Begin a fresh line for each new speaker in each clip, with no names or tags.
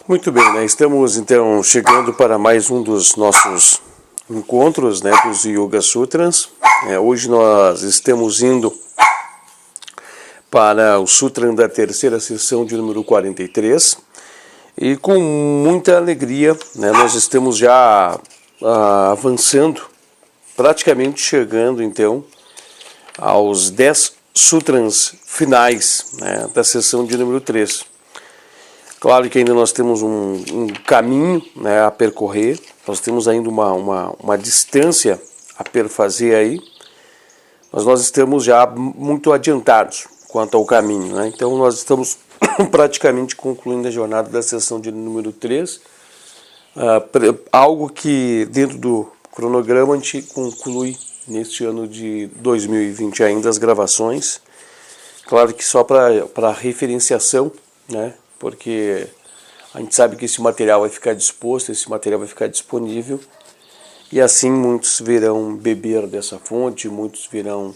Muito bem, né? Estamos então chegando para mais um dos nossos encontros, né, dos Yoga Sutras. Hoje nós estamos indo para o Sutra da terceira sessão de número 43 e com muita alegria, né, nós estamos já avançando, praticamente chegando então aos 10 sutras finais, né, da sessão de número 3. Claro que ainda nós temos um caminho, né, a percorrer, nós temos ainda uma distância a perfazer aí, mas nós estamos já muito adiantados quanto ao caminho, né? Então nós estamos praticamente concluindo a jornada da sessão de número 3, algo que dentro do cronograma a gente conclui neste ano de 2020 ainda as gravações, claro que só para referenciação, né? Porque a gente sabe que esse material vai ficar disposto, esse material vai ficar disponível, e assim muitos virão beber dessa fonte, muitos virão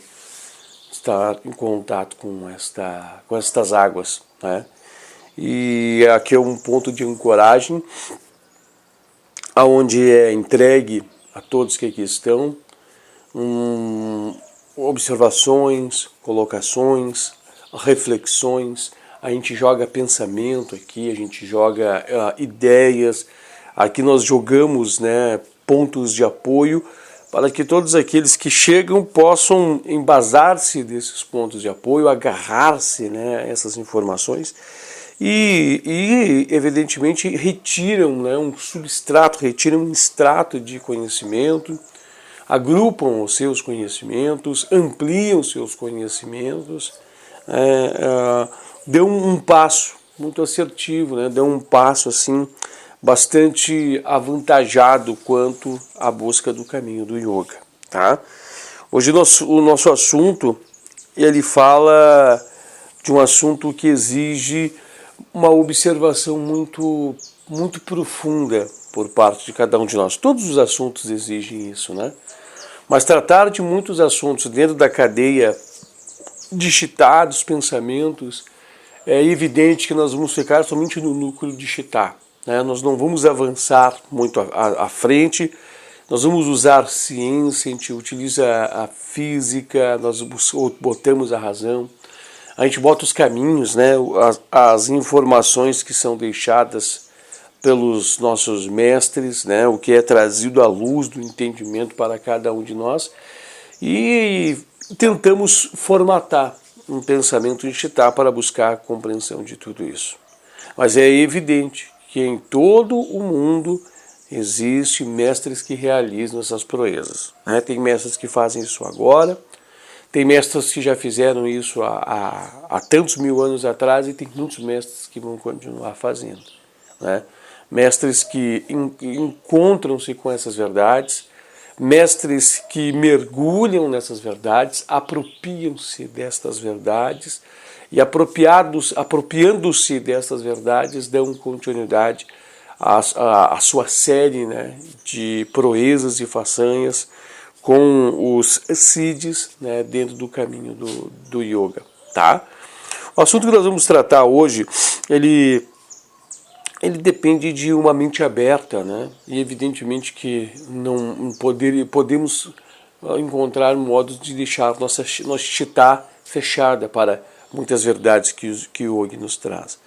estar em contato com estas águas, né? E aqui é um ponto de ancoragem, aonde é entregue a todos que aqui estão observações, colocações, reflexões. A gente joga pensamento aqui, a gente joga ideias, aqui nós jogamos, né, pontos de apoio para que todos aqueles que chegam possam embasar-se desses pontos de apoio, agarrar-se, né, a essas informações e evidentemente retiram, né, um substrato, retiram um extrato de conhecimento, agrupam os seus conhecimentos, ampliam os seus conhecimentos, deu um passo muito assertivo, né? Deu um passo assim bastante avantajado quanto à busca do caminho do yoga, tá? Hoje o nosso assunto, ele fala de um assunto que exige uma observação muito profunda por parte de cada um de nós. Todos os assuntos exigem isso, né? Mas tratar de muitos assuntos dentro da cadeia de Chitta, dos pensamentos, é evidente que nós vamos ficar somente no núcleo de Chitta, né? Nós não vamos avançar muito à frente, nós vamos usar ciência, a gente utiliza a física, nós botamos a razão, a gente bota os caminhos, né? As informações que são deixadas pelos nossos mestres, né? O que é trazido à luz do entendimento para cada um de nós, e tentamos formatar um pensamento em Chitta para buscar a compreensão de tudo isso. Mas é evidente que em todo o mundo existem mestres que realizam essas proezas, né? Tem mestres que fazem isso agora, tem mestres que já fizeram isso há tantos mil anos atrás, e tem muitos mestres que vão continuar fazendo, né? Mestres que encontram-se com essas verdades, mestres que mergulham nessas verdades, apropriam-se destas verdades e apropriando-se dessas verdades dão continuidade à sua série, né, de proezas e façanhas com os siddhis, né, dentro do caminho do yoga, tá? O assunto que nós vamos tratar hoje, ele depende de uma mente aberta, né? E evidentemente que não podemos encontrar modos de deixar nossa Chitta fechada para muitas verdades que o yoga nos traz.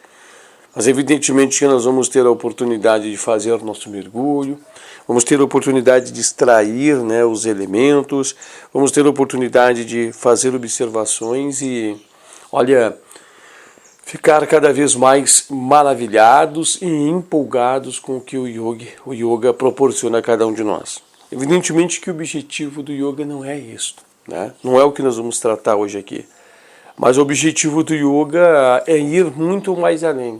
Mas evidentemente que nós vamos ter a oportunidade de fazer nosso mergulho, vamos ter a oportunidade de extrair, né, os elementos, vamos ter a oportunidade de fazer observações e, olha, ficar cada vez mais maravilhados e empolgados com o que o yoga proporciona a cada um de nós. Evidentemente que o objetivo do yoga não é isso, né? Não é o que nós vamos tratar hoje aqui. Mas o objetivo do yoga é ir muito mais além,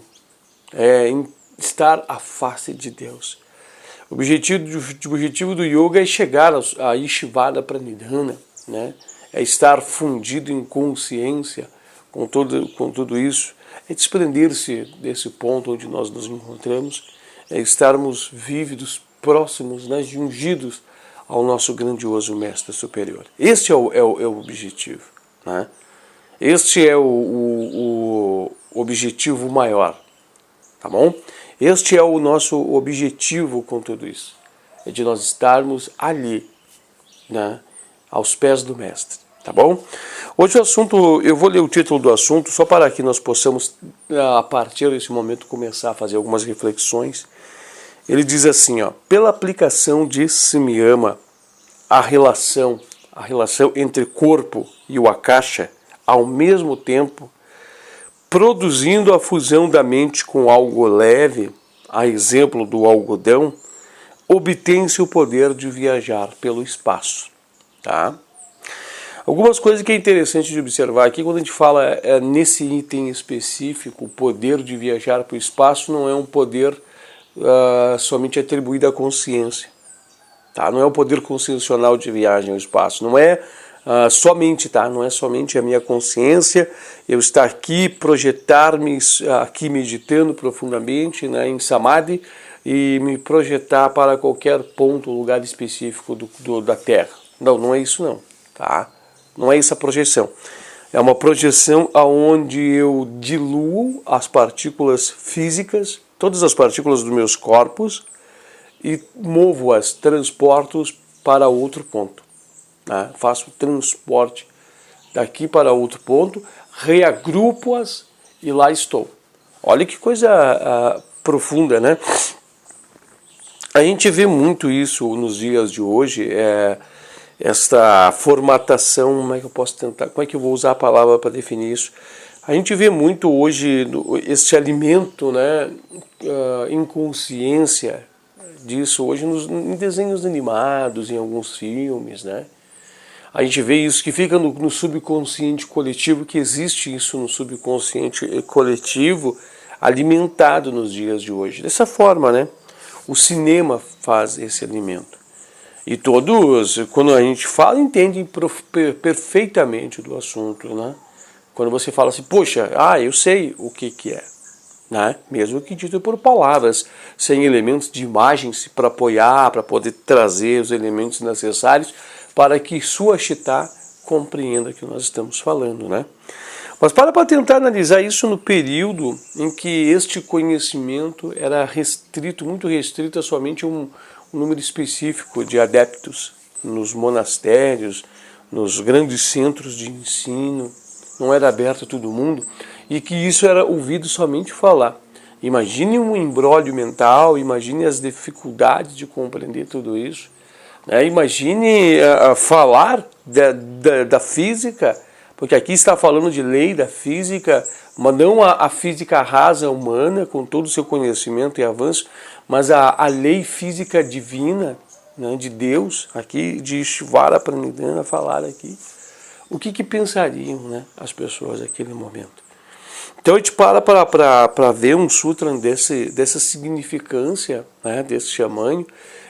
é estar à face de Deus. O objetivo do yoga é chegar a Ishvara Pranidhana, né? É estar fundido em consciência com tudo isso, é desprender-se desse ponto onde nós nos encontramos, é estarmos vívidos, próximos, né, ungidos ao nosso grandioso Mestre Superior. Este é o objetivo, né? Este é o objetivo maior, tá bom? Este é o nosso objetivo com tudo isso, é de nós estarmos ali, né, aos pés do Mestre, tá bom? Hoje o assunto, eu vou ler o título do assunto só para que nós possamos, a partir desse momento, começar a fazer algumas reflexões. Ele diz assim, ó, pela aplicação de Samyama, a relação entre corpo e o akasha, ao mesmo tempo, produzindo a fusão da mente com algo leve, a exemplo do algodão, obtém-se o poder de viajar pelo espaço. Tá? Algumas coisas que é interessante de observar aqui, quando a gente fala nesse item específico, o poder de viajar para o espaço não é um poder somente atribuído à consciência. Tá? Não é o poder consciencial de viagem ao espaço, não é somente, tá? Não é somente a minha consciência, eu estar aqui, projetar-me aqui meditando profundamente, né, em Samadhi, e me projetar para qualquer ponto, lugar específico da Terra. Não, não é isso não, tá? Não é essa projeção. É uma projeção onde eu diluo as partículas físicas, todas as partículas dos meus corpos, e movo-as, transporto-as para outro ponto. Né? Faço o transporte daqui para outro ponto, reagrupo-as e lá estou. Olha que coisa profunda, né? A gente vê muito isso nos dias de hoje, esta formatação, como é que eu vou usar a palavra para definir isso? A gente vê muito hoje este alimento, né, inconsciência disso hoje em desenhos animados, em alguns filmes, né? A gente vê isso que fica no subconsciente coletivo, que existe isso no subconsciente coletivo alimentado nos dias de hoje. Dessa forma, né? O cinema faz esse alimento. E todos, quando a gente fala, entendem perfeitamente do assunto, né? Quando você fala assim, poxa, eu sei o que é. Né? Mesmo que dito por palavras, sem elementos de imagens para apoiar, para poder trazer os elementos necessários para que sua Chitta compreenda o que nós estamos falando, né? Mas para tentar analisar isso no período em que este conhecimento era restrito, muito restrito a somente um número específico de adeptos nos monastérios, nos grandes centros de ensino, não era aberto a todo mundo, e que isso era ouvido somente falar. Imagine um imbróglio mental, imagine as dificuldades de compreender tudo isso. Né? Imagine falar da física, porque aqui está falando de lei da física, mas não a física rasa humana, com todo o seu conhecimento e avanço, mas a lei física divina, né, de Deus, aqui de Ishvara Pranidhana falar aqui. O que pensariam, né, as pessoas naquele momento? Então a gente para ver um sutra dessa significância, né, desse tamanho,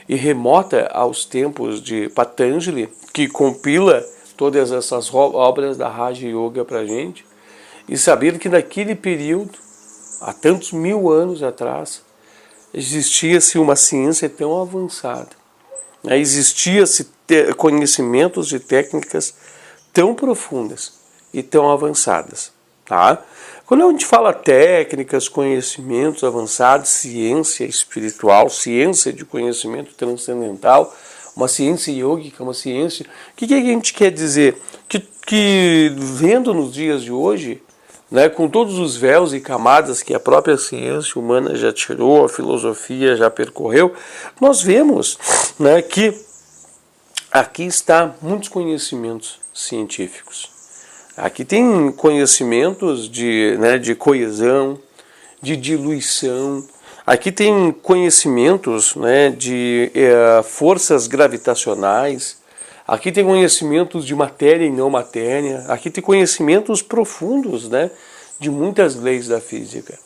e remota aos tempos de Patanjali, que compila todas essas obras da Raja Yoga para a gente, e saber que naquele período, há tantos mil anos atrás, existia-se uma ciência tão avançada, né, existia-se conhecimentos e técnicas tão profundas e tão avançadas. Tá? Quando a gente fala técnicas, conhecimentos avançados, ciência espiritual, ciência de conhecimento transcendental, uma ciência yógica, uma ciência... O que a gente quer dizer? Que vendo nos dias de hoje, né, com todos os véus e camadas que a própria ciência humana já tirou, a filosofia já percorreu, nós vemos, né, que aqui está muitos conhecimentos científicos. Aqui tem conhecimentos de coesão, de diluição. Aqui tem conhecimentos, né, de forças gravitacionais. Aqui tem conhecimentos de matéria e não matéria. Aqui tem conhecimentos profundos, né, de muitas leis da física.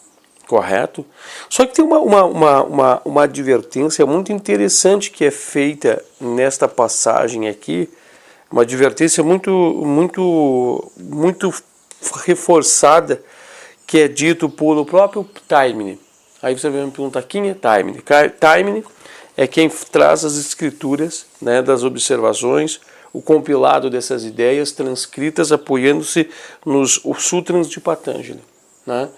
Correto? Só que tem uma advertência muito interessante que é feita nesta passagem aqui, uma advertência muito reforçada, que é dito pelo próprio Taimni. Aí você vai me perguntar, quem é Taimni? Taimni é quem traz as escrituras, né, das observações, o compilado dessas ideias transcritas apoiando-se nos sutras de Patanjali. Né?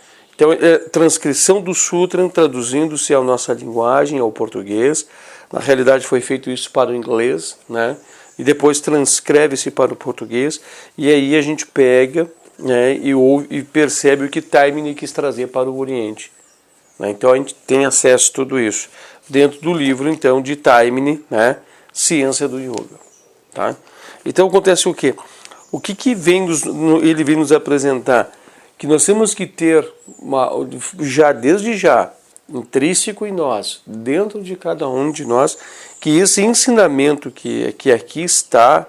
Então, é transcrição do Sutra, traduzindo-se à nossa linguagem, ao português. Na realidade, foi feito isso para o inglês, né? E depois transcreve-se para o português. E aí a gente pega, né, e ouve e percebe o que Taimini quis trazer para o Oriente. Né? Então, a gente tem acesso a tudo isso dentro do livro, então, de Taimini, né? Ciência do Yoga. Tá? Então, acontece o quê? O que ele vem nos apresentar? Que nós temos que ter, desde já, intrínseco em nós, dentro de cada um de nós, que esse ensinamento que aqui está,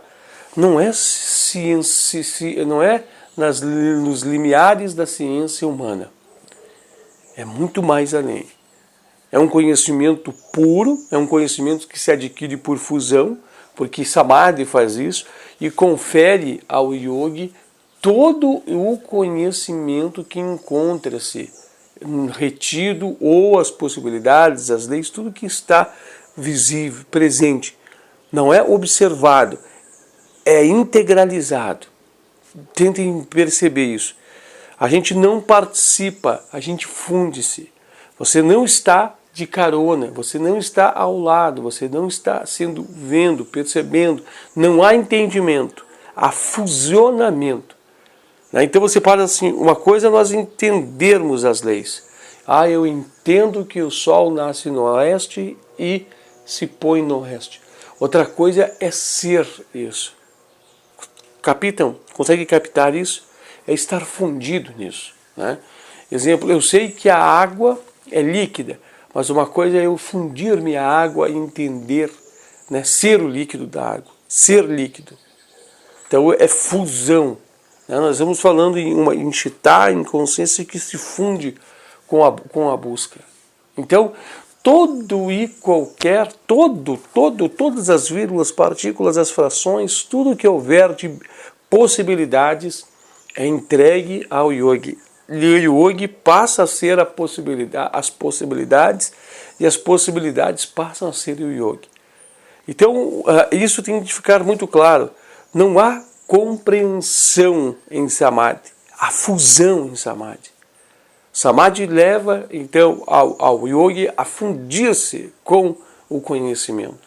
não é ciência, não é nos limiares da ciência humana. É muito mais além. É um conhecimento puro, é um conhecimento que se adquire por fusão, porque Samadhi faz isso, e confere ao yogi todo o conhecimento que encontra-se retido, ou as possibilidades, as leis, tudo que está visível, presente. Não é observado, é integralizado. Tentem perceber isso. A gente não participa, a gente funde-se. Você não está de carona, você não está ao lado, você não está vendo, percebendo. Não há entendimento, há fusionamento. Então você fala assim, uma coisa é nós entendermos as leis. Eu entendo que o sol nasce no oeste e se põe no oeste. Outra coisa é ser isso. Captam? Consegue captar isso? É estar fundido nisso. Né? Exemplo, eu sei que a água é líquida, mas uma coisa é eu fundir minha água e entender, né? Ser o líquido da água, ser líquido. Então é fusão. Nós estamos falando em Chitta, em consciência que se funde com a busca. Então, todas as vírgulas, partículas, as frações, tudo que houver de possibilidades é entregue ao yogi. E o yogi passa a ser as possibilidades, e as possibilidades passam a ser o yogi. Então, isso tem que ficar muito claro. Não há compreensão em Samadhi, a fusão em Samadhi. Samadhi leva, então, ao yogi a fundir-se com o conhecimento.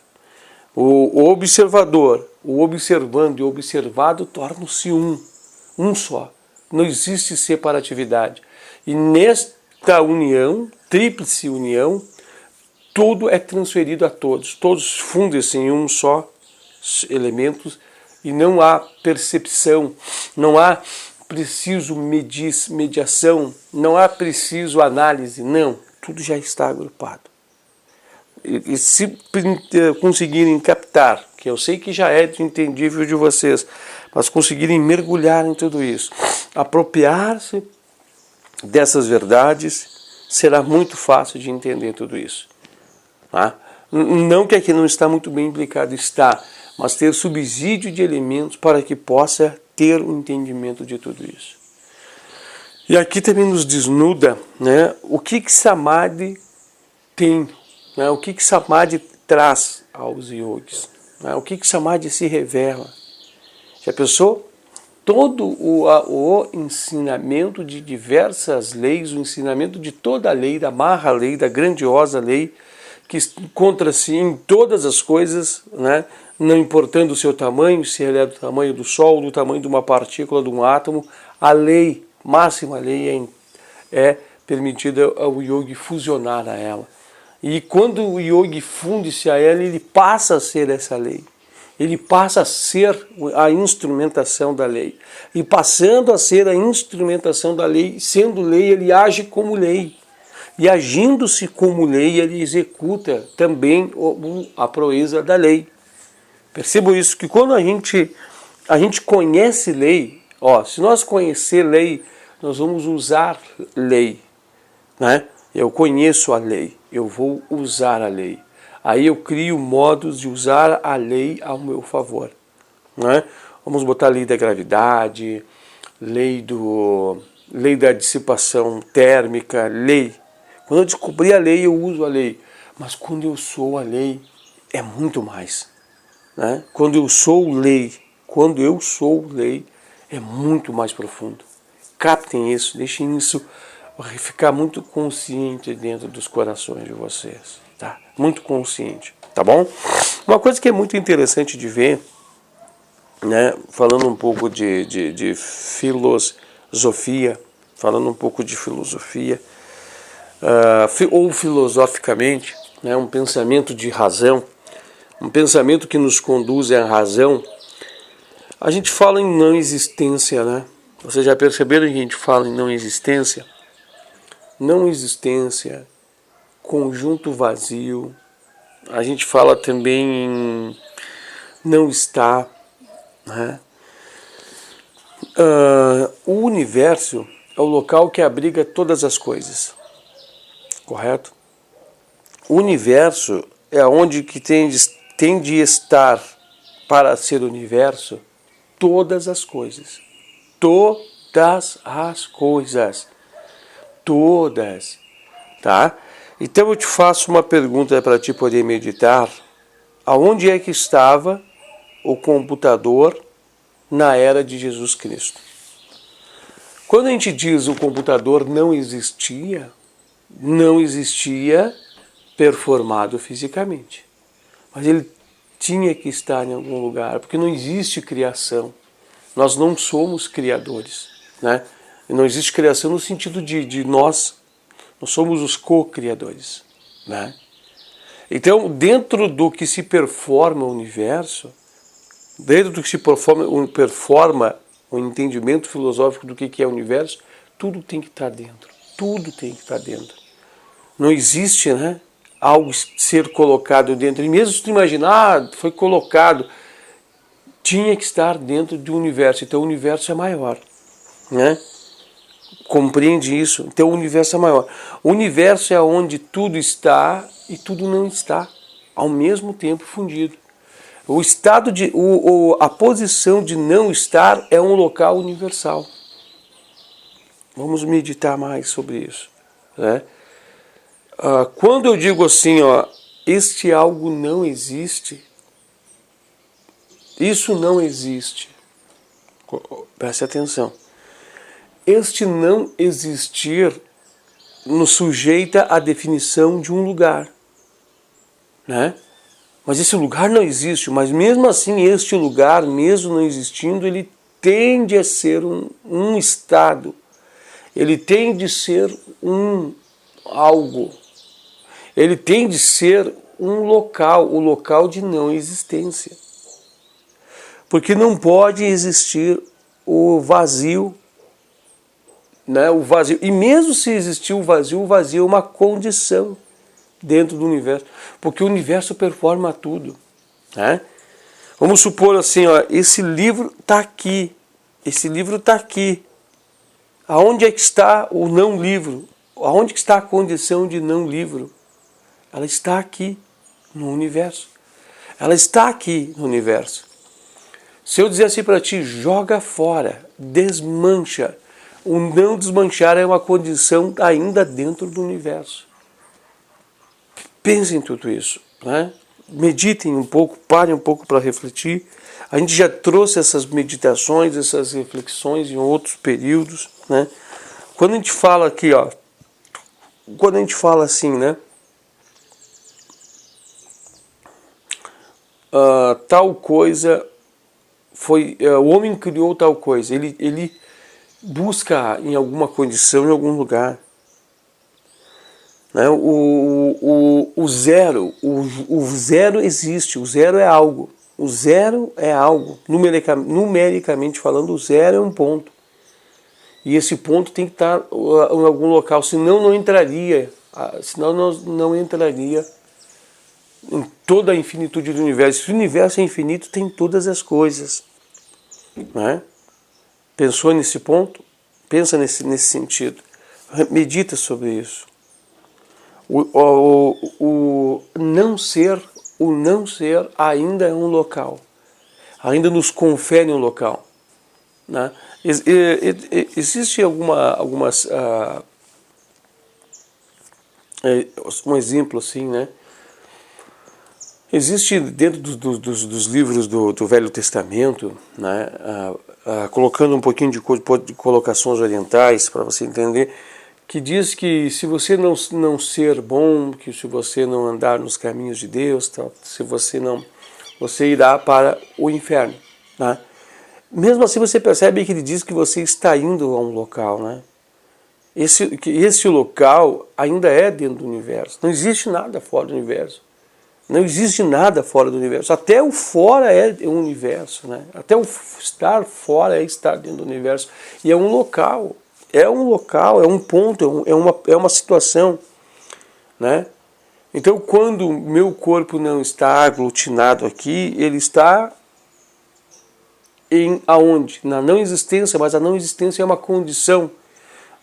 O observador, o observando e o observado tornam-se um só. Não existe separatividade. E nesta união, tríplice união, tudo é transferido a todos. Todos fundem-se em um só elemento. E não há percepção, não há preciso mediação, não há preciso análise, não. Tudo já está agrupado. E se conseguirem captar, que eu sei que já é entendível de vocês, mas conseguirem mergulhar em tudo isso, apropriar-se dessas verdades, será muito fácil de entender tudo isso. Tá? Não que aqui não está muito bem implicado, está, mas ter subsídio de elementos para que possa ter o entendimento de tudo isso. E aqui também nos desnuda, né, o que Samadhi tem, né, o que Samadhi traz aos yogis, né, o que Samadhi se revela. Já pensou? Todo o ensinamento de diversas leis, o ensinamento de toda a lei, da Maha-lei, da grandiosa lei, que encontra-se em todas as coisas, né? Não importando o seu tamanho, se ele é do tamanho do Sol, do tamanho de uma partícula, de um átomo, a lei, máxima lei, é permitida ao yogi fusionar a ela. E quando o yogi funde-se a ela, ele passa a ser essa lei. Ele passa a ser a instrumentação da lei. E passando a ser a instrumentação da lei, sendo lei, ele age como lei. E agindo-se como lei, ele executa também a proeza da lei. Percebam isso, que quando a gente conhece lei, se nós conhecer lei, nós vamos usar lei. Né? Eu conheço a lei, eu vou usar a lei. Aí eu crio modos de usar a lei ao meu favor. Né? Vamos botar a lei da gravidade, lei da dissipação térmica, lei. Quando eu descobri a lei, eu uso a lei. Mas quando eu sou a lei, é muito mais. Né? Quando eu sou lei, é muito mais profundo. Captem isso, deixem isso ficar muito consciente dentro dos corações de vocês, tá? Muito consciente, tá bom? Uma coisa que é muito interessante de ver, né? Falando um pouco de filosofia, ou filosoficamente, né? Um pensamento de razão, um pensamento que nos conduz à razão. A gente fala em não existência, né? Vocês já perceberam que a gente fala em não existência? Não existência, conjunto vazio. A gente fala também em não estar, né? O universo é o local que abriga todas as coisas, correto? O universo é onde que tem de estar, para ser universo, todas as coisas. Todas as coisas. Todas. Tá? Então eu te faço uma pergunta para ti poder meditar. Aonde é que estava o computador na era de Jesus Cristo? Quando a gente diz o computador não existia performado fisicamente. Mas ele tinha que estar em algum lugar, porque não existe criação. Nós não somos criadores, né? E não existe criação no sentido de nós somos os co-criadores, né? Então, dentro do que se performa o universo, dentro do que se performa o entendimento filosófico do que é o universo, tudo tem que estar dentro. Tudo tem que estar dentro. Não existe, né, algo ser colocado dentro. E mesmo se tu imaginar, foi colocado, tinha que estar dentro do universo. Então o universo é maior, né? Compreende isso? Então o universo é maior. O universo é onde tudo está e tudo não está, ao mesmo tempo fundido. O estado a posição de não estar é um local universal. Vamos meditar mais sobre isso, né? Quando eu digo assim, este algo não existe, isso não existe. Preste atenção. Este não existir nos sujeita à definição de um lugar, né? Mas esse lugar não existe, mas mesmo assim este lugar, mesmo não existindo, ele tende a ser um estado, ele tem de ser um algo, ele tem de ser um local, o local de não existência. Porque não pode existir o vazio, né? O vazio. E mesmo se existir o vazio é uma condição dentro do universo, porque o universo performa tudo, né? Vamos supor assim, esse livro está aqui, Aonde é que está o não livro? Aonde que está a condição de não livro? Ela está aqui no universo. Ela está aqui no universo. Se eu dizer assim para ti, joga fora, desmancha, o não desmanchar é uma condição ainda dentro do universo. Pensem em tudo isso, né? Meditem um pouco, parem um pouco para refletir. A gente já trouxe essas meditações, essas reflexões em outros períodos, né? Quando a gente fala aqui, quando a gente fala assim, né? Tal coisa foi, o homem criou tal coisa, ele busca em alguma condição, em algum lugar, né? O zero existe, o zero é algo, numericamente falando, o zero é um ponto, e esse ponto tem que estar em algum local, senão não entraria em toda a infinitude do universo. Se o universo é infinito, tem todas as coisas, né? Pensou nesse ponto? Pensa nesse sentido. Medita sobre isso. O não ser ainda é um local. Ainda nos confere um local, né? Existe um exemplo assim, né? Existe dentro dos livros do Velho Testamento, né, colocando um pouquinho de colocações orientais para você entender, que diz que se você não ser bom, que se você não andar nos caminhos de Deus, se você não, você irá para o inferno, né? Mesmo assim você percebe que ele diz que você está indo a um local, né? Esse local ainda é dentro do universo. Não existe nada fora do universo. Não existe nada fora do universo. Até o fora é um universo, né? Até o estar fora é estar dentro do universo. E é um local, é um ponto, é uma situação, né? Então, quando o meu corpo não está aglutinado aqui, ele está em aonde? Na não existência, mas a não existência é uma condição.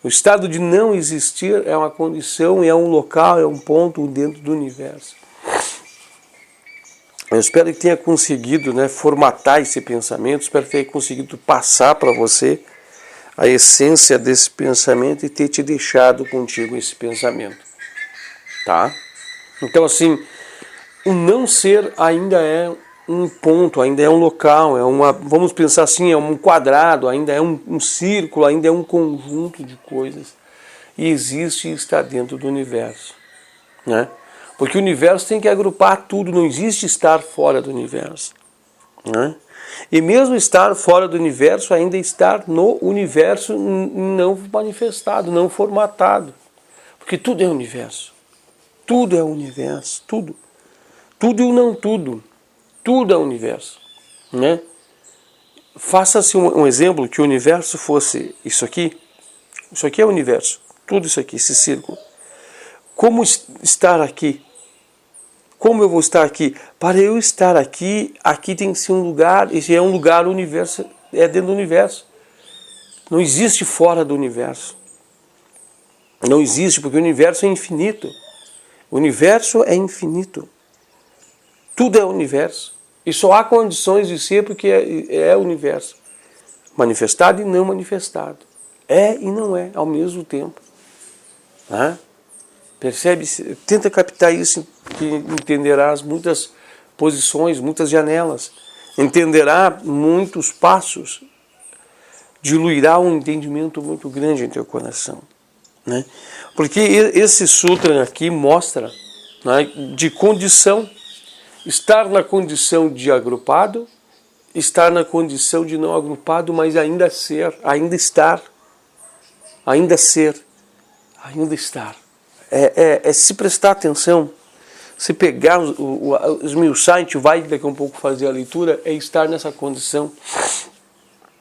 O estado de não existir é uma condição, é um local, é um ponto dentro do universo. Eu espero que tenha conseguido, né, formatar esse pensamento, espero que tenha conseguido passar para você a essência desse pensamento e ter te deixado contigo esse pensamento, tá? Então, assim, o não ser ainda é um ponto, ainda é um local, vamos pensar assim, é um quadrado, ainda é um círculo, ainda é um conjunto de coisas. E existe e está dentro do universo, né? Porque o universo tem que agrupar tudo, não existe estar fora do universo, né? E mesmo estar fora do universo, ainda estar no universo não manifestado, não formatado. Porque tudo é universo. Tudo é universo, tudo. Tudo e o não tudo. Tudo é universo, né? Faça-se um exemplo que o universo fosse isso aqui. Isso aqui é o universo. Tudo isso aqui, esse círculo. Como estar aqui? Como eu vou estar aqui? Para eu estar aqui, aqui tem que ser um lugar, esse é um lugar, o universo é dentro do universo. Não existe fora do universo. Não existe, porque o universo é infinito. O universo é infinito. Tudo é universo. E só há condições de ser porque é o universo. Manifestado e não manifestado. É e não é ao mesmo tempo. Né? Percebe? Tenta captar isso, que entenderás muitas posições, muitas janelas. Entenderá muitos passos. Diluirá um entendimento muito grande em teu coração. Né? Porque esse sutra aqui mostra, né, de condição. Estar na condição de agrupado, estar na condição de não agrupado, mas ainda ser, ainda estar, ainda ser, ainda estar. É se prestar atenção, se pegar os meus sites, vai daqui a um pouco fazer a leitura, é estar nessa condição,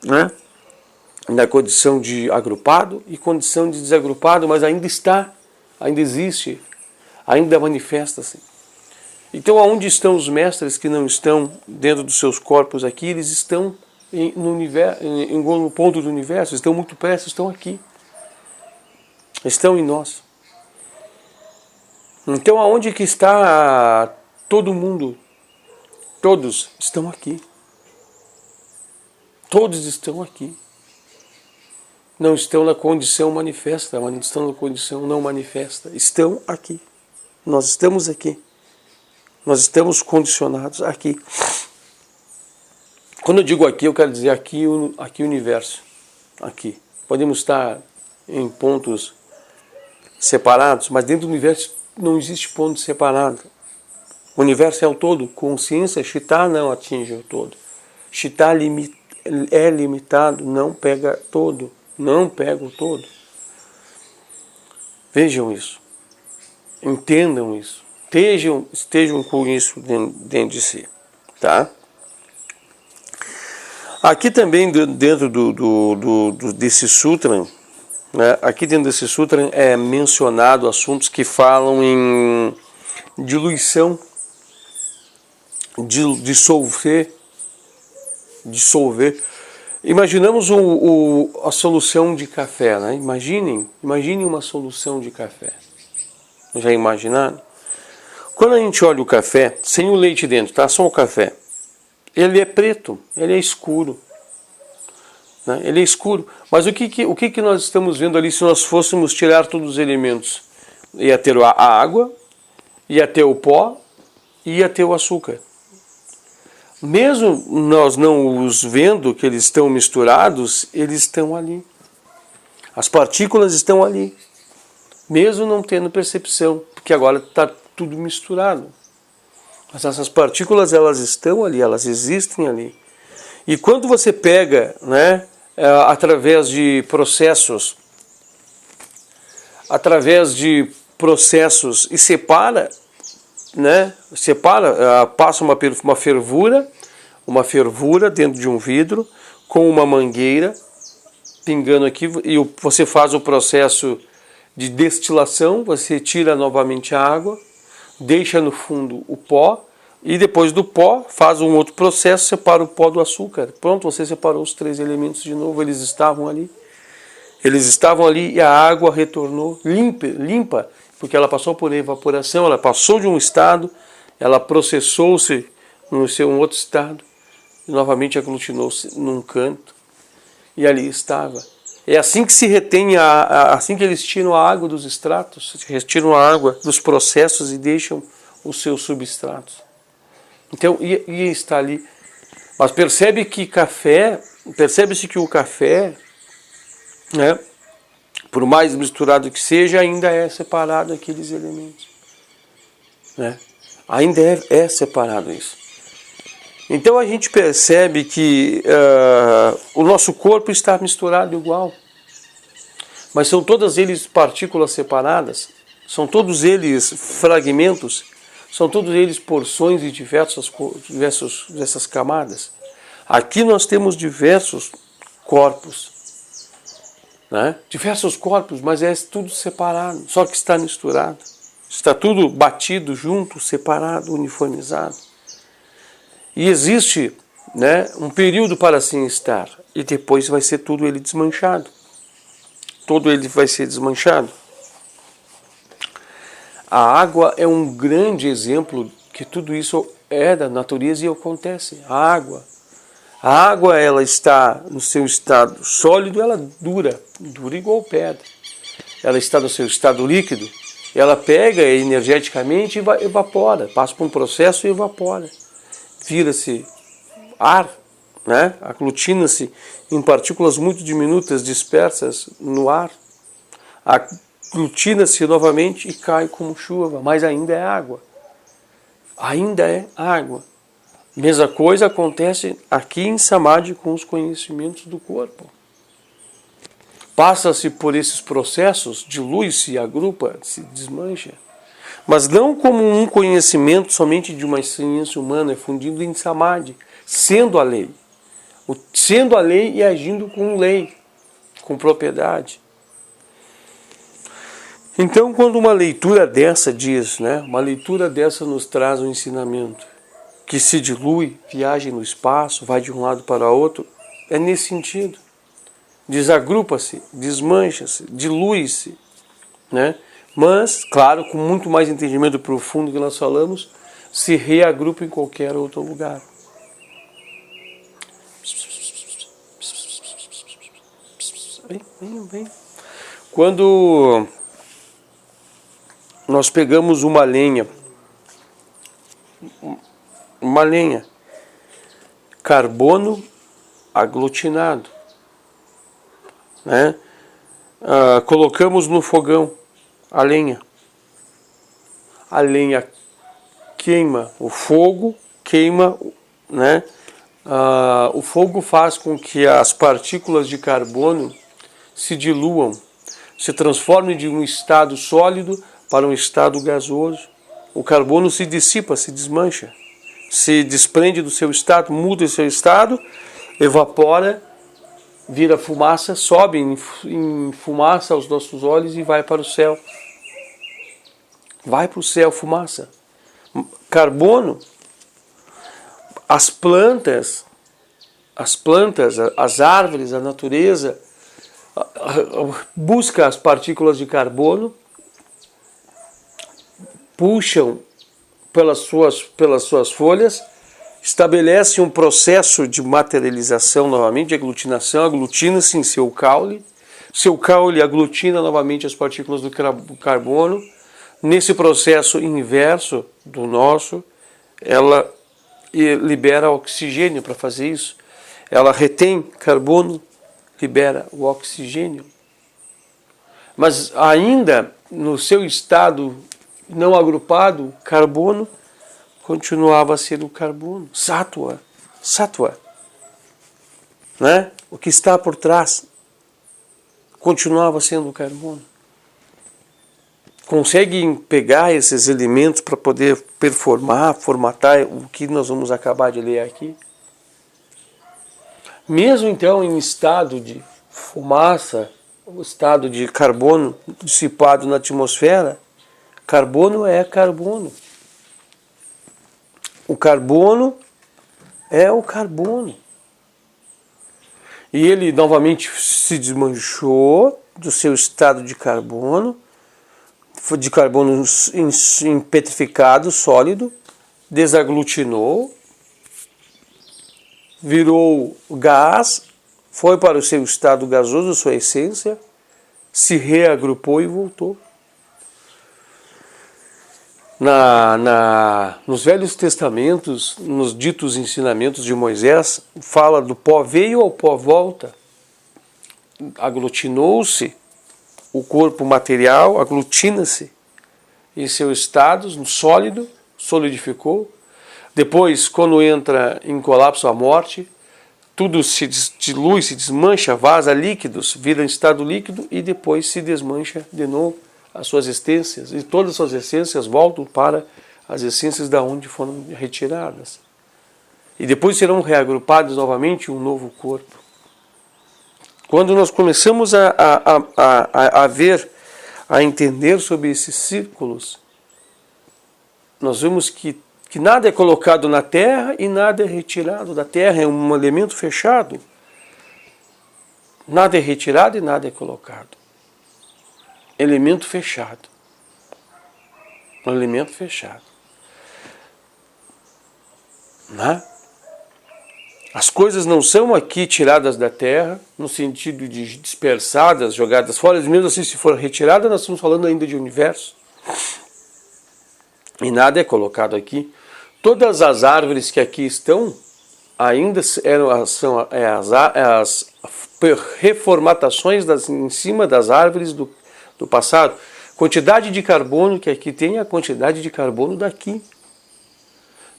né? Na condição de agrupado e condição de desagrupado, mas ainda está, ainda existe, ainda manifesta-se. Então, aonde estão os mestres que não estão dentro dos seus corpos aqui? Eles estão no ponto do universo, estão muito perto, estão aqui. Estão em nós. Então, aonde que está todo mundo? Todos estão aqui. Todos estão aqui. Não estão na condição manifesta, mas estão na condição não manifesta. Estão aqui. Nós estamos aqui. Nós estamos condicionados aqui. Quando eu digo aqui, eu quero dizer aqui o universo. Aqui. Podemos estar em pontos separados, mas dentro do universo não existe ponto separado. O universo é o todo. Consciência, Chitta não atinge o todo. Chitta é limitado, não pega todo. Não pega o todo. Vejam isso. Entendam isso. Estejam com isso dentro de si, tá? Aqui também dentro desse sutra, né, aqui dentro desse sutra é mencionado assuntos que falam em diluição, dissolver. Imaginamos a solução de café, né? Imaginem uma solução de café. Já imaginaram? Quando a gente olha o café, sem o leite dentro, tá? Só o café. Ele é preto, ele é escuro. Né? Ele é escuro. Mas o que nós estamos vendo ali se nós fôssemos tirar todos os elementos? Ia ter a água, ia ter o pó e ia ter o açúcar. Mesmo nós não os vendo que eles estão misturados, eles estão ali. As partículas estão ali. mesmo não tendo percepção, porque agora está tudo misturado. Mas essas partículas, elas estão ali, elas existem ali. E quando você pega, né, através de processos e separa, né, passa uma fervura dentro de um vidro com uma mangueira pingando aqui, e você faz o processo de destilação, você tira novamente a água, deixa no fundo o pó, e depois do pó faz um outro processo, separa o pó do açúcar. Pronto, você separou os 3 elementos de novo, eles estavam ali e a água retornou limpa, porque ela passou por evaporação, ela passou de um estado, ela processou-se no seu outro estado, e novamente aglutinou-se num canto, e ali estava. É assim que se retém, assim que eles tiram a água dos extratos, retiram a água dos processos e deixam os seus substratos. Então, ia estar ali. Mas percebe-se que o café, né, por mais misturado que seja, ainda é separado aqueles elementos. Né? Ainda é separado isso. Então a gente percebe que o nosso corpo está misturado igual. Mas são todas eles partículas separadas, são todos eles fragmentos, são todos eles porções de diversas camadas. Aqui nós temos diversos corpos, né? Diversos corpos, mas é tudo separado, só que está misturado. Está tudo batido junto, separado, uniformizado. E existe, né, um período para assim estar, e depois vai ser tudo ele desmanchado. Todo ele vai ser desmanchado. A água é um grande exemplo que tudo isso é da natureza e acontece. A água ela está no seu estado sólido, ela dura igual pedra. Ela está no seu estado líquido, ela pega energeticamente e evapora, passa por um processo e evapora. Vira-se ar, né? Aglutina-se em partículas muito diminutas dispersas no ar, aglutina-se novamente e cai como chuva, mas ainda é água. Ainda é água. Mesma coisa acontece aqui em Samadhi com os conhecimentos do corpo. Passa-se por esses processos, dilui-se, agrupa, se desmancha. Mas não como um conhecimento somente de uma ciência humana, é fundido em Samadhi, sendo a lei. Sendo a lei e agindo com lei, com propriedade. Então, quando uma leitura dessa diz, né, uma leitura dessa nos traz um ensinamento, que se dilui, viaja no espaço, vai de um lado para outro, é nesse sentido. Desagrupa-se, desmancha-se, dilui-se, né? Mas, claro, com muito mais entendimento profundo que nós falamos, se reagrupa em qualquer outro lugar. Vem. Quando nós pegamos uma lenha, carbono aglutinado, né? Colocamos no fogão a lenha queima, o fogo queima, né? O fogo faz com que as partículas de carbono se diluam, se transformem de um estado sólido para um estado gasoso. O carbono se dissipa, se desmancha, se desprende do seu estado, muda o seu estado, evapora, vira fumaça, sobe em fumaça aos nossos olhos e vai para o céu. Vai para o céu, fumaça. Carbono, as plantas, as árvores, a natureza, busca as partículas de carbono, puxam pelas suas folhas, estabelece um processo de materialização novamente, de aglutinação, aglutina-se em seu caule aglutina novamente as partículas do carbono. Nesse processo inverso do nosso, ela libera oxigênio para fazer isso. Ela retém carbono, libera o oxigênio. Mas ainda no seu estado não agrupado, carbono, continuava a ser o carbono, sattva, né? O que está por trás continuava sendo o carbono. Conseguem pegar esses elementos para poder formatar o que nós vamos acabar de ler aqui? Mesmo então em estado de fumaça, o estado de carbono dissipado na atmosfera, carbono é carbono. O carbono é o carbono. E ele novamente se desmanchou do seu estado de carbono em petrificado, sólido, desaglutinou, virou gás, foi para o seu estado gasoso, sua essência, se reagrupou e voltou. Nos Velhos Testamentos, nos ditos ensinamentos de Moisés, fala do pó veio ao pó volta. Aglutinou-se o corpo material, aglutina-se em seu estado no sólido, solidificou. Depois, quando entra em colapso a morte, tudo se dilui, se desmancha, vaza líquidos, vira em estado líquido e depois se desmancha de novo as suas essências. E todas as suas essências voltam para as essências da onde foram retiradas. E depois serão reagrupadas novamente em um novo corpo. Quando nós começamos a ver, a entender sobre esses círculos, nós vemos que nada é colocado na terra e nada é retirado da terra, é um elemento fechado. Nada é retirado e nada é colocado. Elemento fechado. Um elemento fechado. Né? As coisas não são aqui tiradas da terra, no sentido de dispersadas, jogadas fora, mesmo assim se for retirada, nós estamos falando ainda de universo. E nada é colocado aqui. Todas as árvores que aqui estão, ainda são as reformatações em cima das árvores do passado. Quantidade de carbono que aqui tem é a quantidade de carbono daqui.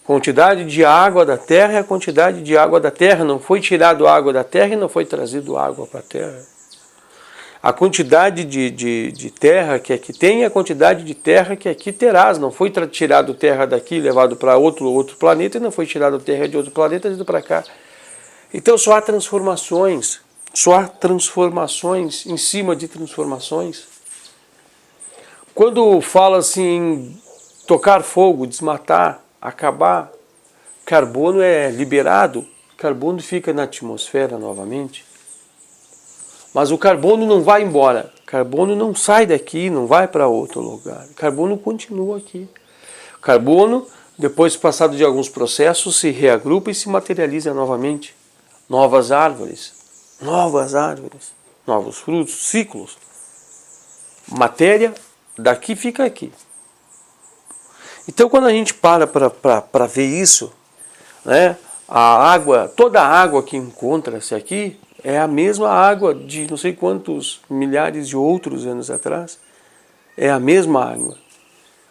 Quantidade de água da terra é a quantidade de água da terra. Não foi tirado água da terra e não foi trazido água para a terra. A quantidade de terra que aqui tem é a quantidade de terra que aqui terás. Não foi tirado terra daqui, levado para outro planeta, e não foi tirado terra de outro planeta e ido para cá. Então só há transformações. Só há transformações em cima de transformações. Quando fala assim em tocar fogo, desmatar, acabar, carbono é liberado, carbono fica na atmosfera novamente. Mas o carbono não vai embora, carbono não sai daqui, não vai para outro lugar, carbono continua aqui. Carbono, depois passado de alguns processos, se reagrupa e se materializa novamente. Novas árvores, novos frutos, ciclos. Matéria daqui fica aqui. Então quando a gente para ver isso, né, a água, toda a água que encontra-se aqui é a mesma água de não sei quantos milhares de outros anos atrás. É a mesma água.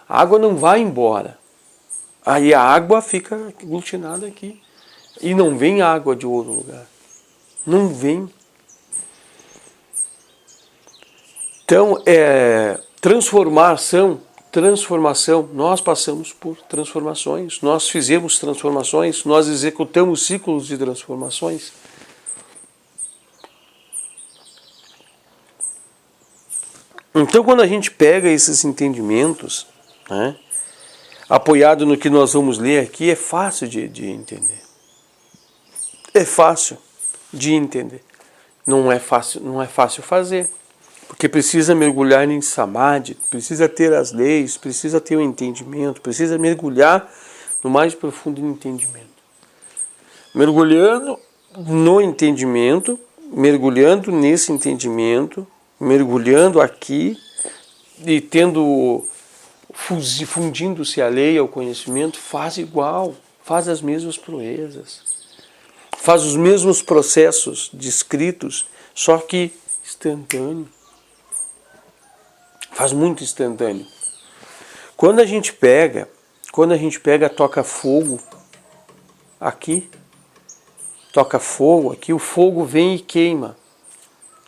A água não vai embora. Aí a água fica aglutinada aqui. E não vem água de outro lugar. Não vem. Então, transformação, nós passamos por transformações, nós fizemos transformações, nós executamos ciclos de transformações. Então, quando a gente pega esses entendimentos, né, apoiado no que nós vamos ler aqui, é fácil de entender. É fácil de entender. Não é fácil fazer. Porque precisa mergulhar em samadhi, precisa ter as leis, precisa ter o entendimento, precisa mergulhar no mais profundo entendimento. Mergulhando no entendimento, mergulhando nesse entendimento, mergulhando aqui e fundindo-se a lei ao conhecimento, faz igual, faz as mesmas proezas, faz os mesmos processos descritos, só que instantâneo. Faz muito instantâneo. Quando a gente pega, toca fogo aqui, o fogo vem e queima.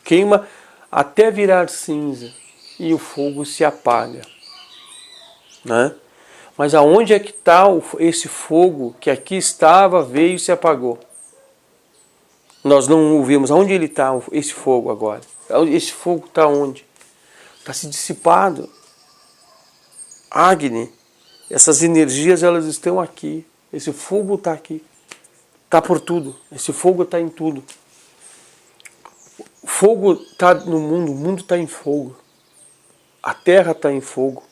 Queima até virar cinza e o fogo se apaga, né? Mas aonde é que está esse fogo que aqui estava, veio e se apagou? Nós não o vimos. Aonde ele está, esse fogo agora? Esse fogo está onde? Está se dissipado. Agni, essas energias, elas estão aqui. Esse fogo está aqui. Está por tudo. Esse fogo está em tudo. O fogo está no mundo, o mundo está em fogo. A terra está em fogo.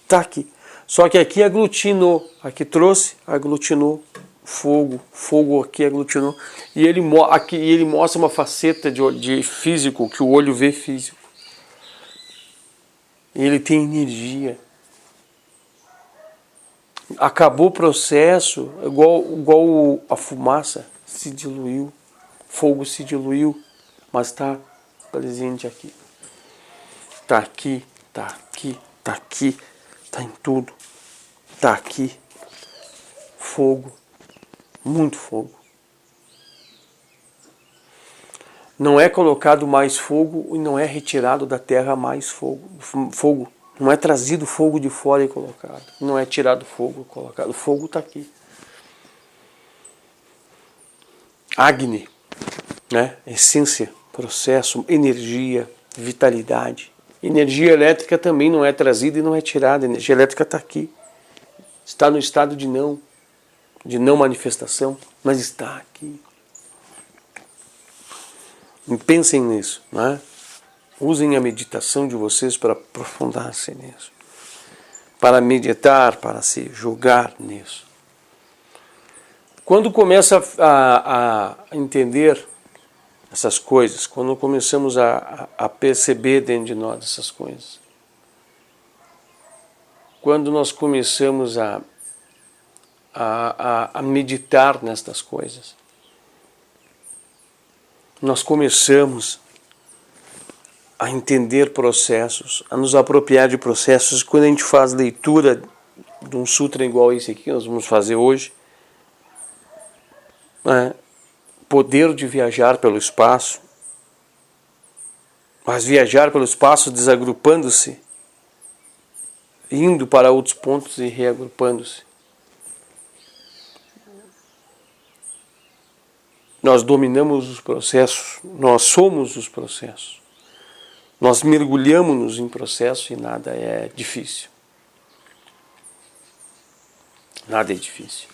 Está aqui. Só que aqui aglutinou. Aqui trouxe, aglutinou. Fogo aqui aglutinou. E ele mostra uma faceta de físico, que o olho vê físico. E ele tem energia. Acabou o processo, igual a fumaça se diluiu, fogo se diluiu, mas está presente aqui. Está aqui, está aqui, está aqui, está em tudo. Está aqui. Fogo, muito fogo. Não é colocado mais fogo e não é retirado da terra mais fogo. Não é trazido fogo de fora e colocado. Não é tirado fogo e colocado. O fogo está aqui. Agni, né? Essência, processo, energia, vitalidade. Energia elétrica também não é trazida e não é tirada. A energia elétrica está aqui. Está no estado de não manifestação, mas está aqui. E pensem nisso, né? Usem a meditação de vocês para aprofundar-se nisso. Para meditar, para se julgar nisso. Quando começa a entender essas coisas, quando começamos a perceber dentro de nós essas coisas, quando nós começamos a meditar nestas coisas, nós começamos a entender processos, a nos apropriar de processos. Quando a gente faz leitura de um sutra igual a esse aqui, nós vamos fazer hoje, poder de viajar pelo espaço, mas viajar pelo espaço desagrupando-se, indo para outros pontos e reagrupando-se. Nós dominamos os processos, nós somos os processos. Nós mergulhamos em processo e nada é difícil. Nada é difícil.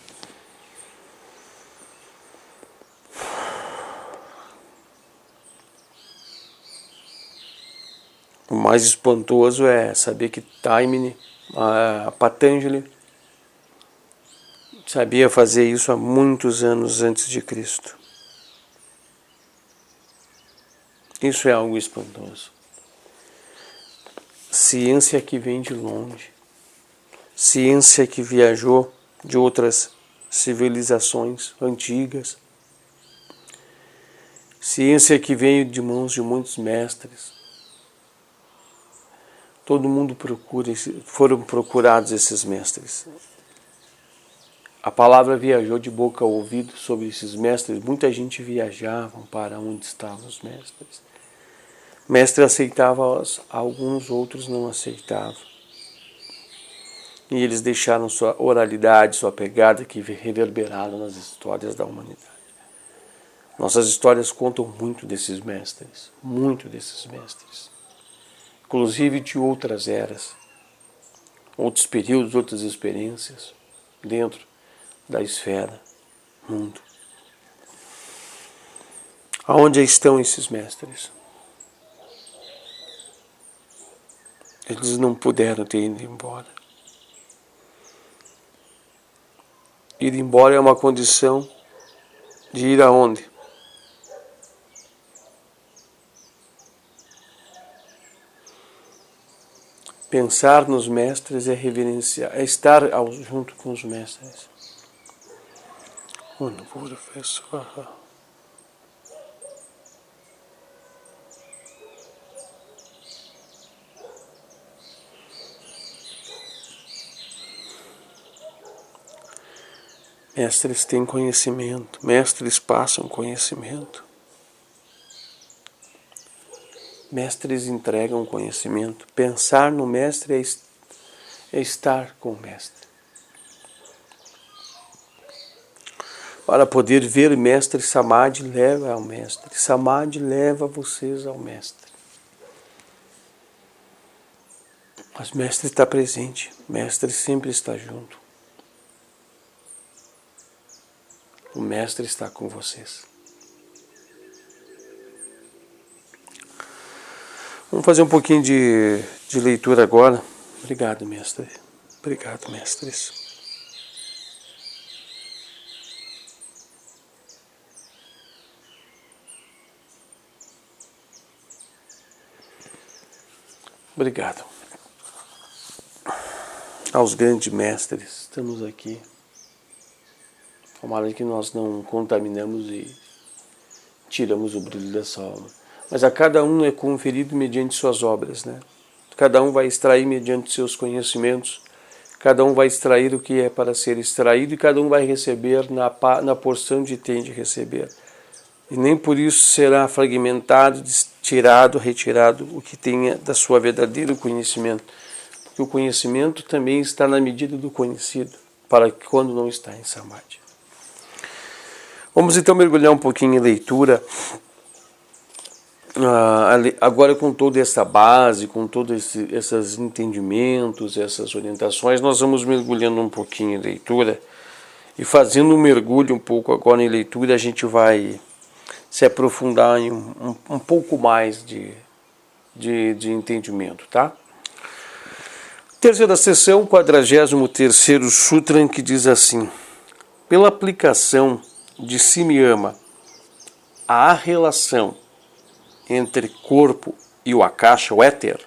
O mais espantoso é saber que Taimini, a Patanjali, sabia fazer isso há muitos anos antes de Cristo. Isso é algo espantoso. Ciência que vem de longe. Ciência que viajou de outras civilizações antigas. Ciência que veio de mãos de muitos mestres. Todo mundo foram procurados esses mestres. A palavra viajou de boca a ouvido sobre esses mestres. Muita gente viajava para onde estavam os mestres. Mestre aceitava alguns, outros não aceitavam. E eles deixaram sua oralidade, sua pegada, que reverberaram nas histórias da humanidade. Nossas histórias contam muito desses mestres, inclusive de outras eras, outros períodos, outras experiências, dentro da esfera, mundo. Aonde estão esses mestres? Eles não puderam ter ido embora. Ir embora é uma condição de ir aonde? Pensar nos mestres é reverenciar, é estar junto com os mestres. Mestres têm conhecimento, mestres passam conhecimento. Mestres entregam conhecimento. Pensar no mestre é estar com o mestre. Para poder ver o mestre, Samadhi leva ao mestre. Samadhi leva vocês ao mestre. Mas o mestre está presente. O mestre sempre está junto. O mestre está com vocês. Vamos fazer um pouquinho de leitura agora. Obrigado, mestre. Obrigado, mestres. Obrigado. Aos grandes mestres, estamos aqui. Tomara que nós não contaminamos e tiramos o brilho dessa alma. Mas a cada um é conferido mediante suas obras, né? Cada um vai extrair mediante seus conhecimentos, cada um vai extrair o que é para ser extraído e cada um vai receber na porção de tem de receber. E nem por isso será fragmentado, tirado, retirado o que tenha da sua verdadeiro conhecimento. Porque o conhecimento também está na medida do conhecido, para que quando não está em Samadhi. Vamos então mergulhar um pouquinho em leitura. Agora com toda essa base, com todos esses entendimentos, essas orientações, nós vamos mergulhando um pouquinho em leitura. E fazendo um mergulho um pouco agora em leitura, a gente vai se aprofundar em um pouco mais de entendimento, tá? Terceira sessão, 43º Sutra, que diz assim: pela aplicação de Simyama à relação entre corpo e o Akasha, o éter,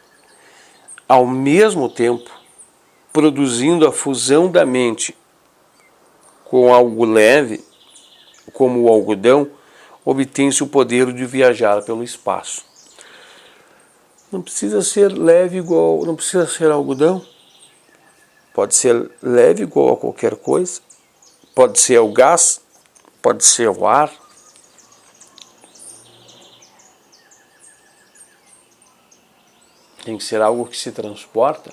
ao mesmo tempo produzindo a fusão da mente com algo leve, como o algodão, obtém-se o poder de viajar pelo espaço. Não precisa ser leve igual, não precisa ser algodão. Pode ser leve igual a qualquer coisa. Pode ser o gás, pode ser o ar. Tem que ser algo que se transporta.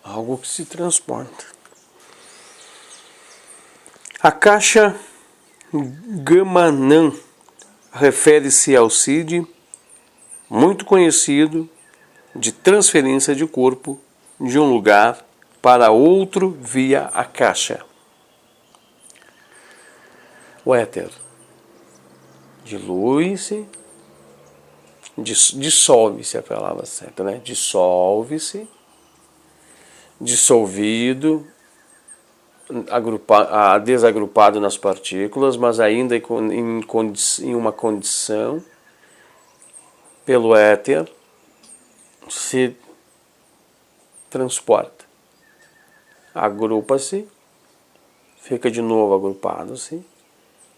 Algo que se transporta. Akasha Gamanam refere-se ao Siddhi, muito conhecido, de transferência de corpo de um lugar para outro via Akasha. O éter dilui-se, dissolve-se, a palavra certa, né? Dissolve-se, dissolvido, desagrupado nas partículas, mas ainda em uma condição, pelo éter, se transporta. Agrupa-se, fica de novo agrupado-se,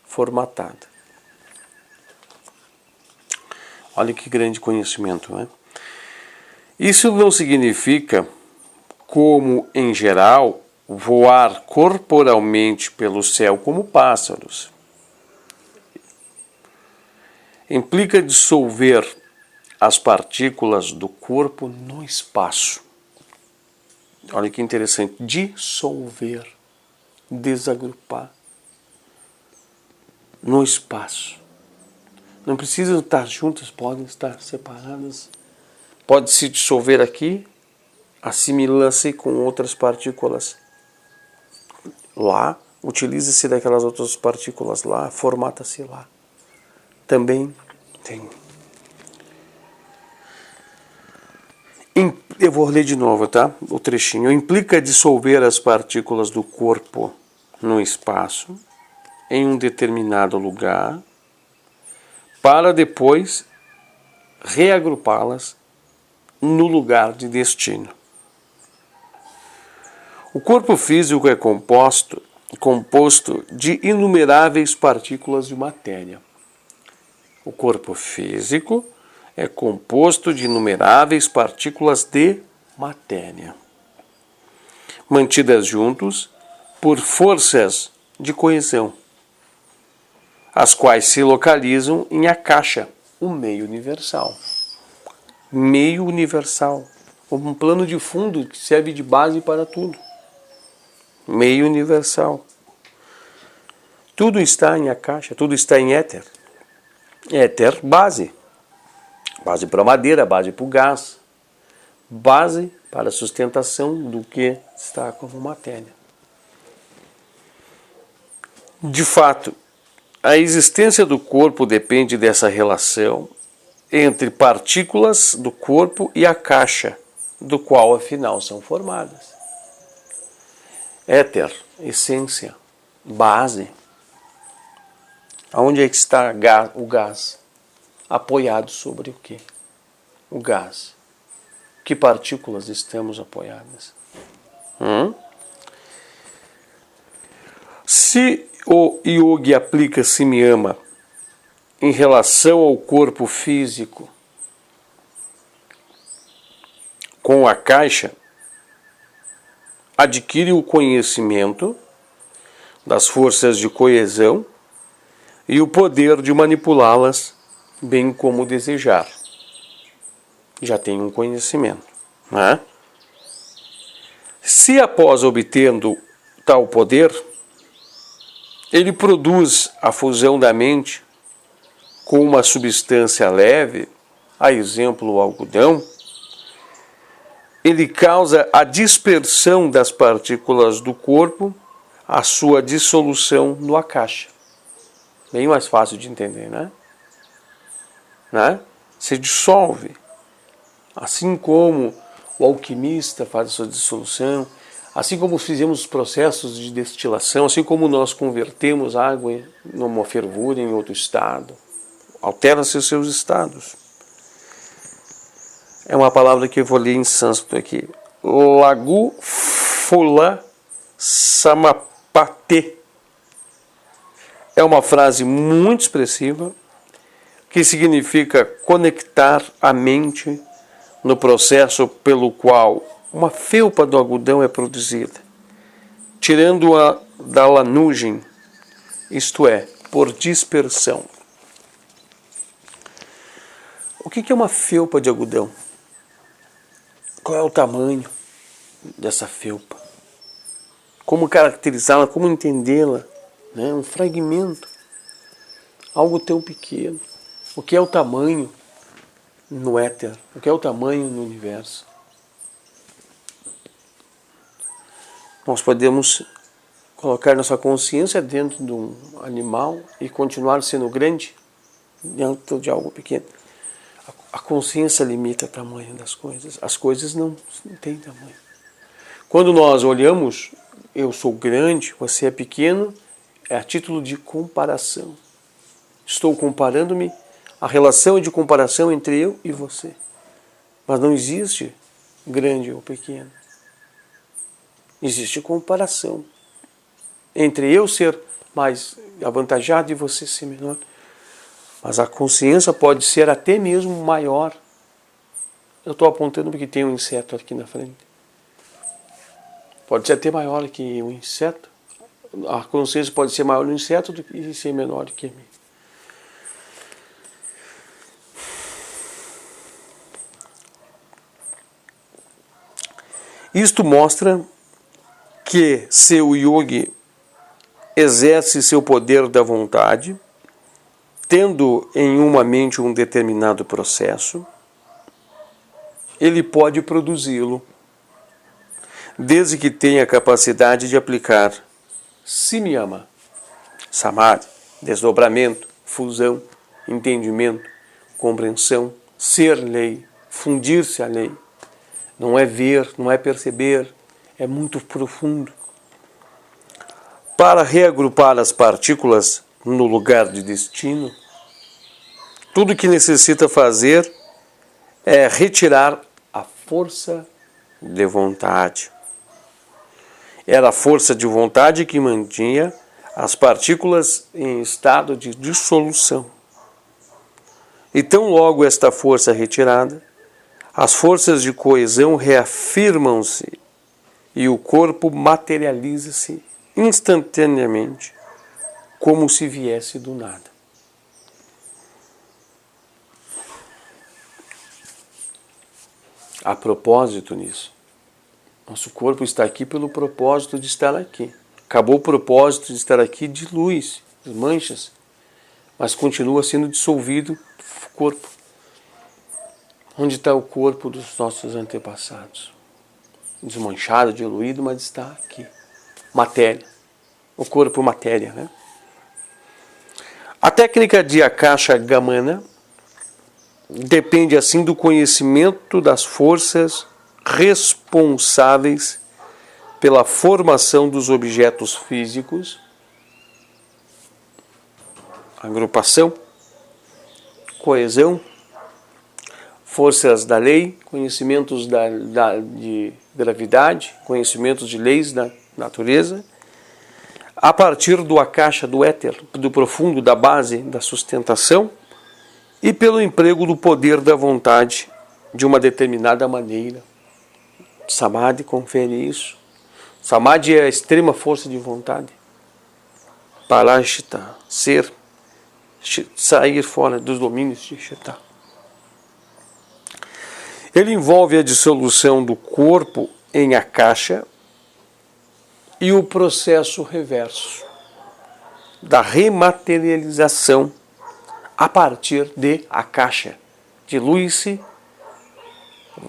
formatado. Olha que grande conhecimento, né? Isso não significa, como em geral, voar corporalmente pelo céu como pássaros. Implica dissolver as partículas do corpo no espaço. Olha que interessante. Dissolver, desagrupar no espaço. Não precisam estar juntas, podem estar separadas. Pode se dissolver aqui, assimila-se com outras partículas lá, utiliza-se daquelas outras partículas lá, formata-se lá. Também tem. Eu vou ler de novo, tá? O trechinho. Implica dissolver as partículas do corpo no espaço, em um determinado lugar, para depois reagrupá-las no lugar de destino. O corpo físico é composto de inumeráveis partículas de matéria. O corpo físico é composto de inumeráveis partículas de matéria, mantidas juntos por forças de coesão, as quais se localizam em Akasha, o meio universal. Meio universal, como um plano de fundo que serve de base para tudo. Meio universal. Tudo está em Akasha, tudo está em éter. Éter, base. Base para a madeira, base para o gás. Base para a sustentação do que está como matéria. De fato, a existência do corpo depende dessa relação entre partículas do corpo e a caixa, do qual afinal são formadas. Éter, essência, base. Aonde é que está o gás? Apoiado sobre o quê? O gás. Que partículas estamos apoiadas? Se o yogi aplica simyama em relação ao corpo físico com a caixa, adquire o conhecimento das forças de coesão e o poder de manipulá-las bem como desejar. Já tem um conhecimento, né? Se após obtendo tal poder, ele produz a fusão da mente com uma substância leve, a exemplo o algodão, ele causa a dispersão das partículas do corpo, a sua dissolução no Akasha. Bem mais fácil de entender, né? Se dissolve. Assim como o alquimista faz a sua dissolução, assim como fizemos os processos de destilação, assim como nós convertemos água numa fervura em outro estado, altera-se os seus estados. É uma palavra que eu vou ler em sânscrito aqui. Lagu Fula Samapate. É uma frase muito expressiva que significa conectar a mente no processo pelo qual uma felpa do algodão é produzida, tirando-a da lanugem, isto é, por dispersão. O que é uma felpa de algodão? Qual é o tamanho dessa felpa? Como caracterizá-la? Como entendê-la? Um fragmento, algo tão pequeno. O que é o tamanho no éter? O que é o tamanho no universo? Nós podemos colocar nossa consciência dentro de um animal e continuar sendo grande dentro de algo pequeno. A consciência limita o tamanho das coisas. As coisas não têm tamanho. Quando nós olhamos, eu sou grande, você é pequeno, é a título de comparação. Estou comparando-me, a relação é de comparação entre eu e você. Mas não existe grande ou pequeno. Existe comparação entre eu ser mais avantajado e você ser menor. Mas a consciência pode ser até mesmo maior. Eu estou apontando porque tem um inseto aqui na frente. Pode ser até maior que um inseto. A consciência pode ser maior no inseto do que ser menor do que mim. Isto mostra que se o yogi exerce seu poder da vontade, tendo em uma mente um determinado processo, ele pode produzi-lo, desde que tenha a capacidade de aplicar simyama, samadhi, desdobramento, fusão, entendimento, compreensão, ser lei, fundir-se à lei. Não é ver, não é perceber, é muito profundo. Para reagrupar as partículas no lugar de destino, tudo que necessita fazer é retirar a força de vontade. Era a força de vontade que mantinha as partículas em estado de dissolução. E tão logo esta força retirada, as forças de coesão reafirmam-se e o corpo materializa-se instantaneamente, como se viesse do nada. A propósito nisso, nosso corpo está aqui pelo propósito de estar aqui. Acabou o propósito de estar aqui de luz, de manchas, mas continua sendo dissolvido o corpo. Onde está o corpo dos nossos antepassados? Desmanchado, diluído, mas está aqui. Matéria. O corpo matéria, né? A técnica de Akasha Gamana depende assim do conhecimento das forças responsáveis pela formação dos objetos físicos, agrupação, coesão, forças da lei, conhecimentos de gravidade, conhecimentos de leis da natureza, a partir do Akasha, do éter, do profundo, da base, da sustentação, e pelo emprego do poder da vontade de uma determinada maneira. Samadhi confere isso. Samadhi é a extrema força de vontade. Parashita, ser, sair fora dos domínios de Shita. Ele envolve a dissolução do corpo em Akasha e o processo reverso da rematerialização a partir de Akasha, dilui-se,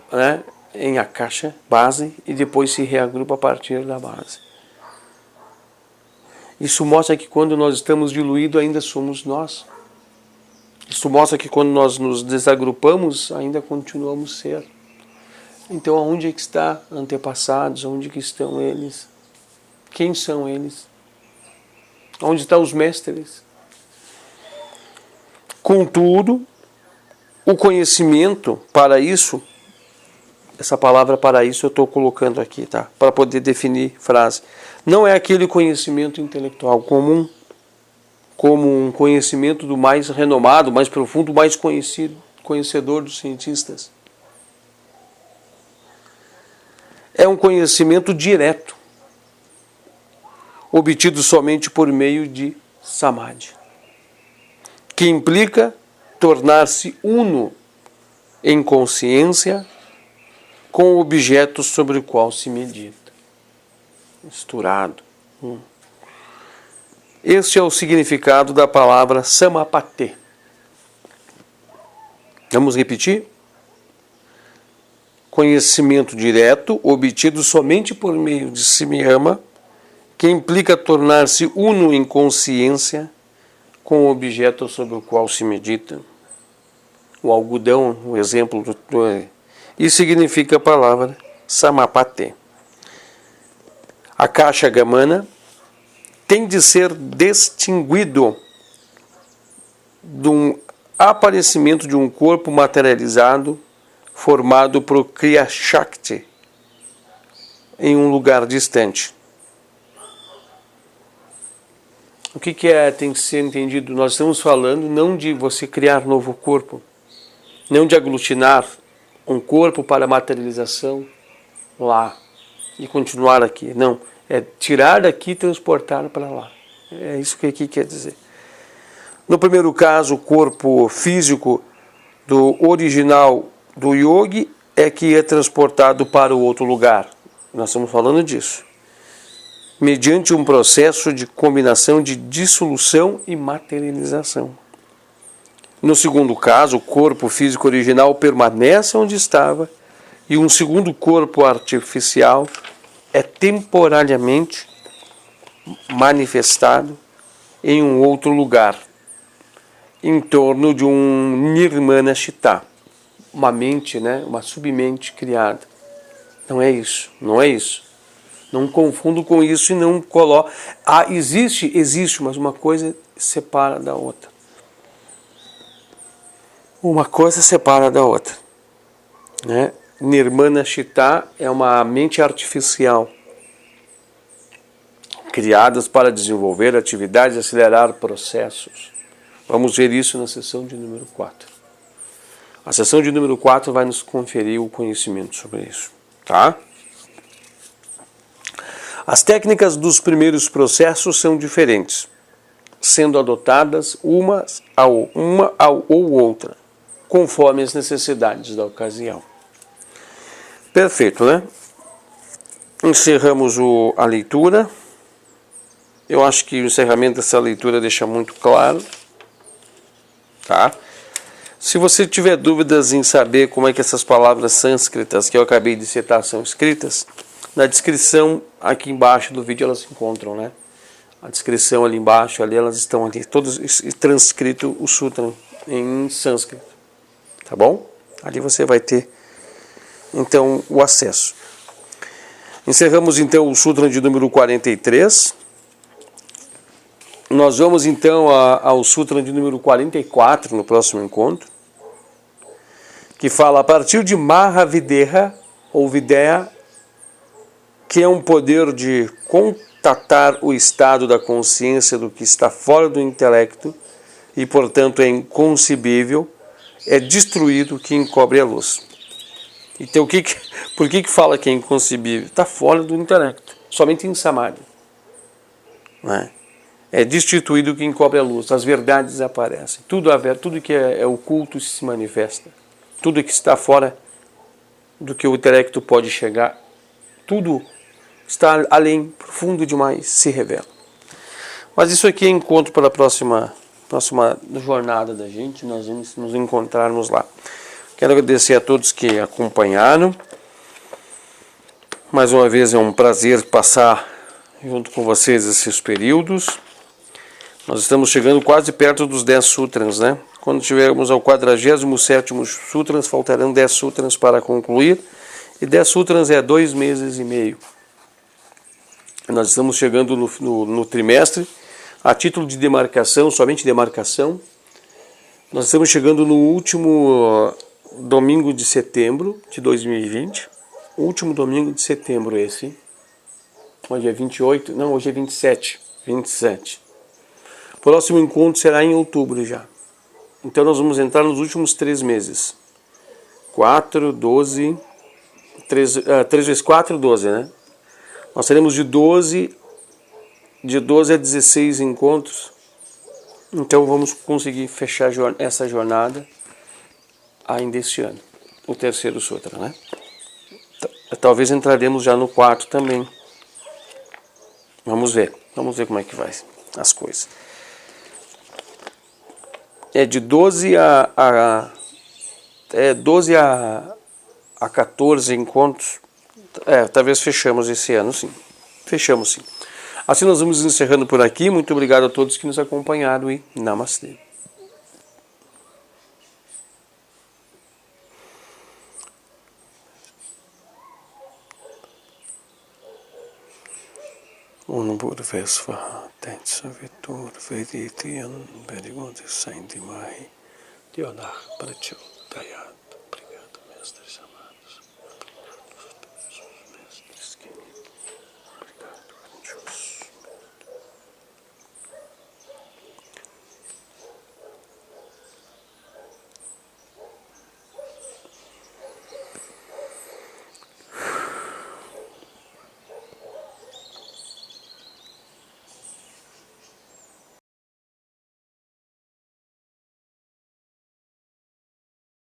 né, em Akasha, base, e depois se reagrupa a partir da base. Isso mostra que quando nós estamos diluídos ainda somos nós. Isso mostra que quando nós nos desagrupamos ainda continuamos ser. Então aonde é que está antepassados? Onde que estão eles? Quem são eles? Onde estão os mestres? Contudo, o conhecimento para isso, essa palavra para isso eu estou colocando aqui, tá? Para poder definir frase. Não é aquele conhecimento intelectual comum, como um conhecimento do mais renomado, mais profundo, mais conhecedor dos cientistas. É um conhecimento direto, obtido somente por meio de Samadhi, que implica tornar-se uno em consciência com o objeto sobre o qual se medita. Misturado. Este é o significado da palavra Samapate. Vamos repetir? Conhecimento direto, obtido somente por meio de Simyama, que implica tornar-se uno em consciência com o objeto sobre o qual se medita. O algodão, o exemplo isso significa a palavra Samapate. Akasha Gamana tem de ser distinguido do aparecimento de um corpo materializado formado por Kriya Shakti em um lugar distante. O que tem que ser entendido? Nós estamos falando não de você criar novo corpo, não de aglutinar um corpo para materialização lá e continuar aqui. Não, é tirar daqui e transportar para lá. É isso que aqui quer dizer. No primeiro caso, o corpo físico do original do yogi é que é transportado para o outro lugar. Nós estamos falando disso. Mediante um processo de combinação de dissolução e materialização. No segundo caso, o corpo físico original permanece onde estava e um segundo corpo artificial é temporariamente manifestado em um outro lugar, em torno de um Nirmana Shita, uma mente, né, uma submente criada. Não é isso, não é isso. Não confundo com isso e não coloco. Existe, mas uma coisa separa da outra. Uma coisa separa da outra. Né? Nirmana Shita é uma mente artificial. criadas para desenvolver atividades e acelerar processos. Vamos ver isso na sessão de número 4. A sessão de número 4 vai nos conferir o conhecimento sobre isso, tá? As técnicas dos primeiros processos são diferentes, sendo adotadas uma ou outra, conforme as necessidades da ocasião. Perfeito, né? Encerramos a leitura. Eu acho que o encerramento dessa leitura deixa muito claro, tá? Se você tiver dúvidas em saber como é que essas palavras sânscritas que eu acabei de citar são escritas, na descrição aqui embaixo do vídeo elas se encontram, né? A descrição ali embaixo, ali elas estão ali, todos transcrito o sutra em sânscrito, tá bom? Ali você vai ter, então, o acesso. Encerramos, então, o sutra de número 43. Nós vamos, então, ao sutra de número 44 no próximo encontro, que fala a partir de Mahavideha, ou Videha, que é um poder de contatar o estado da consciência do que está fora do intelecto e, portanto, é inconcebível, é destruído que encobre a luz. Então, por que fala que é inconcebível? Está fora do intelecto, somente em Samadhi. Não é? É destituído que encobre a luz, as verdades aparecem, tudo que é oculto se manifesta, tudo que está fora do que o intelecto pode chegar, tudo está além, profundo demais, se revela. Mas isso aqui é encontro para a próxima jornada da gente, nós vamos nos encontrarmos lá. Quero agradecer a todos que acompanharam. Mais uma vez é um prazer passar junto com vocês esses períodos. Nós estamos chegando quase perto dos 10 sutras, né? Quando tivermos ao 47º sutras, faltarão 10 sutras para concluir. E 10 sutras é 2 meses e meio. Nós estamos chegando no trimestre, a título de demarcação, somente demarcação. Nós estamos chegando no último domingo de setembro de 2020. Último domingo de setembro esse. Hoje é 28, não, hoje é 27. 27. O próximo encontro será em outubro já. Então nós vamos entrar nos últimos 3 meses. 4, 12, 3 vezes 4, 12, né? Nós teremos de 12 a 16 encontros. Então vamos conseguir fechar essa jornada ainda este ano. O terceiro sutra, né? Talvez entraremos já no 4 também. Vamos ver como é que vai as coisas. É de 12 a 14 encontros. Talvez fechamos esse ano, sim. Fechamos, sim. Assim nós vamos encerrando por aqui. Muito obrigado a todos que nos acompanharam e Namastê. Unburdvesvaha Tetsavitur Veditian Verigodes Saintimahi Dionah Prachodayat.